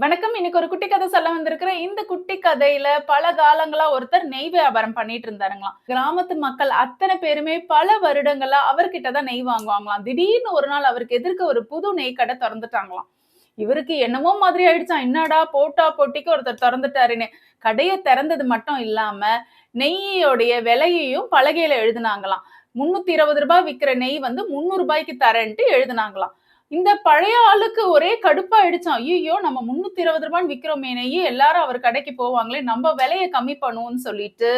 வணக்கம். இன்னைக்கு ஒரு குட்டி கதை சொல்ல வந்திருக்கிறேன். இந்த குட்டி கதையில பல காலங்களா ஒருத்தர் நெய் வியாபாரம் பண்ணிட்டு இருந்தாருங்களாம். கிராமத்து மக்கள் அத்தனை பேருமே பல வருடங்களா அவர்கிட்ட தான் நெய் வாங்குவாங்களாம். திடீர்னு ஒரு நாள் அவருக்கு எதிர்க்க ஒரு புது நெய் கடை தொறந்துட்டாங்களாம். இவருக்கு என்னமோ மாதிரி ஆயிடுச்சாம். என்னடா போட்டா போட்டிக்கு ஒருத்தர் தொறந்துட்டாருன்னு. கடைய திறந்தது மட்டும் இல்லாம, நெய்யோடைய விலையையும் பலகையில எழுதுனாங்களாம். ரூ. 320 விக்கிற நெய் வந்து ரூ. 300க்கு தரேன்ட்டு எழுதுனாங்களாம். இந்த பழைய ஆளுக்கு ஒரே கடுப்பாயிடுச்சாம். ஐய்யய்யோ! நம்ம ரூ. 320 விக்கிறோமே நெய்யி, எல்லாரும் அவர் கடைக்கு போவாங்களே, நம்ம விலைய கம்மி பண்ணுவோம்னு சொல்லிட்டு,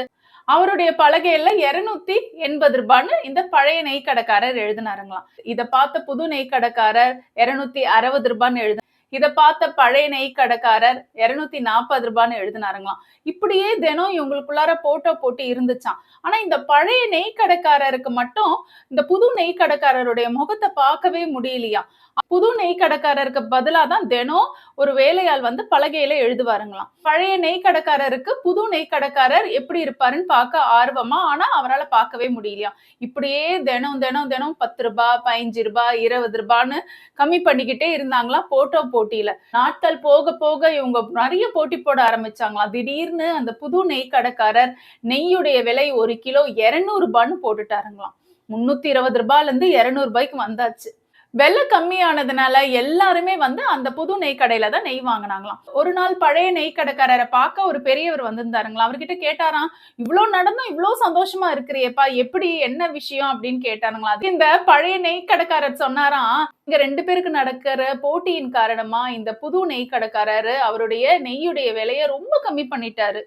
அவருடைய பலகையில ரூ. 280ன்னு இந்த பழைய நெய் கடைக்காரர் எழுதினாருங்களாம். இத பார்த்த புது நெய் கடைக்காரர் ரூ. 260ன்னு இத பார்த்த பழைய நெய் கடைக்காரர் ரூ. 240ன்னு எழுதினாருங்களாம். இப்படியே தினம் இவங்களுக்குள்ளார போட்டா போட்டி இருந்துச்சாம். ஆனா இந்த பழைய நெய் கடைக்காரருக்கு மட்டும் இந்த புது நெய் கடைக்காரருடைய முகத்தை பார்க்கவே முடியலையாம். புது நெய் கடைக்காரருக்கு பதிலா தான் தினம் ஒரு வேலையாள் வந்து பலகையில எழுதுவாருங்களாம். பழைய நெய் கடைக்காரருக்கு புது நெய் கடைக்காரர் எப்படி இருப்பாருன்னு பார்க்க ஆர்வமா, ஆனா அவரால பார்க்கவே முடியலையாம். இப்படியே தினம் தினம் தினம் ரூ. 10, ரூ. 15, ரூ. 20ன்னு கம்மி பண்ணிக்கிட்டே இருந்தாங்களாம் போட்டோ போட்டியில. நாட்கள் போக போக இவங்க நிறைய போட்டி போட ஆரம்பிச்சாங்களாம். திடீர்னு அந்த புது நெய் கடைக்காரர் நெய்யுடைய விலை 1 கிலோ ரூ. 200ன்னு போட்டுட்டாருங்களாம். ரூ. 320ல இருந்து ரூ. 200க்கு வந்தாச்சு. விலை கம்மியானதுனால எல்லாருமே வந்து அந்த புது நெய் கடையில தான் நெய் வாங்குனாங்களாம். ஒரு நாள் பழைய நெய் கடைக்காரரை பார்க்க ஒரு பெரியவர் வந்திருந்தாருங்களாம். அவர்கிட்ட கேட்டாராம், "இவ்ளோ நடந்தும் இவ்ளோ சந்தோஷமா இருக்கிறியேப்பா, எப்படி என்ன விஷயம்?" அப்படின்னு கேட்டாருங்களாம். அதுக்கு இந்த பழைய நெய் கடைக்காரர் சொன்னாராம், "இங்க 2 பேருக்கு நடக்கிற போட்டியின் காரணமா இந்த புது நெய் கடைக்காரரு அவருடைய நெய்யுடைய விலைய ரொம்ப கம்மி பண்ணிட்டாரு.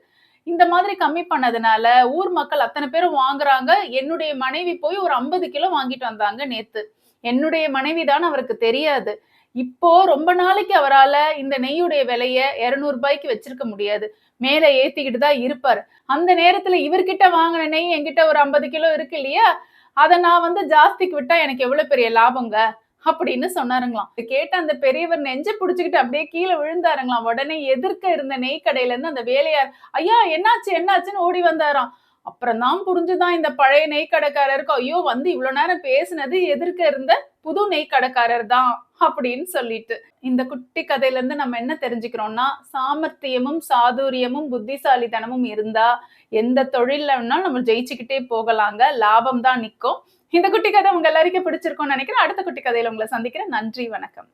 இந்த மாதிரி கம்மி பண்ணதுனால ஊர் மக்கள் அத்தனை பேரும் வாங்குறாங்க. என்னுடைய மனைவி போய் ஒரு 50 கிலோ வாங்கிட்டு வந்தாங்க நேத்து. என்னுடைய மனைவிதான் அவருக்கு தெரியாது. இப்போ ரொம்ப நாளைக்கு அவரால இந்த நெய்யுடைய விலைய ரூ. 200க்கு வச்சிருக்க முடியாது. மேல ஏத்திக்கிட்டு தான் இருப்பாரு. அந்த நேரத்துல இவர்கிட்ட வாங்குன நெய் என்கிட்ட ஒரு 50 கிலோ இருக்கு இல்லையா? அத நான் வந்து ஜாஸ்திக்கு விட்டா எனக்கு எவ்வளவு பெரிய லாபங்க." அப்படின்னு சொன்னாருங்களாம். இத கேட்ட அந்த பெரியவர் நெஞ்ச புடிச்சுக்கிட்டு அப்படியே கீழ விழுந்தாருங்களாம். உடனே எதிர்க்க இருந்த நெய் கடையில இருந்து அந்த வேலையார், "ஐயா என்னாச்சு என்னாச்சுன்னு?" ஓடி வந்தாராம். அப்புறம் தான் புரிஞ்சுதான் இந்த பழைய நெய் கடைக்காரருக்கு, ஐயோ வந்து இவ்வளவு நேரம் பேசினது எதிர்க்க இருந்த புது நெய் கடைக்காரர் தான் அப்படின்னு சொல்லிட்டு. இந்த குட்டி கதையில இருந்து நம்ம என்ன தெரிஞ்சுக்கிறோம்னா, சாமர்த்தியமும் சாதுரியமும் புத்திசாலித்தனமும் இருந்தா எந்த தொழில்ல வேணாலும் நம்ம ஜெயிச்சுக்கிட்டே போகலாங்க. லாபம் தான் நிக்கும். இந்த குட்டி கதை உங்க எல்லாருக்கும் பிடிச்சிருக்கும்னு நினைக்கிறேன். அடுத்த குட்டி கதையில உங்களை சந்திக்கிறேன். நன்றி, வணக்கம்.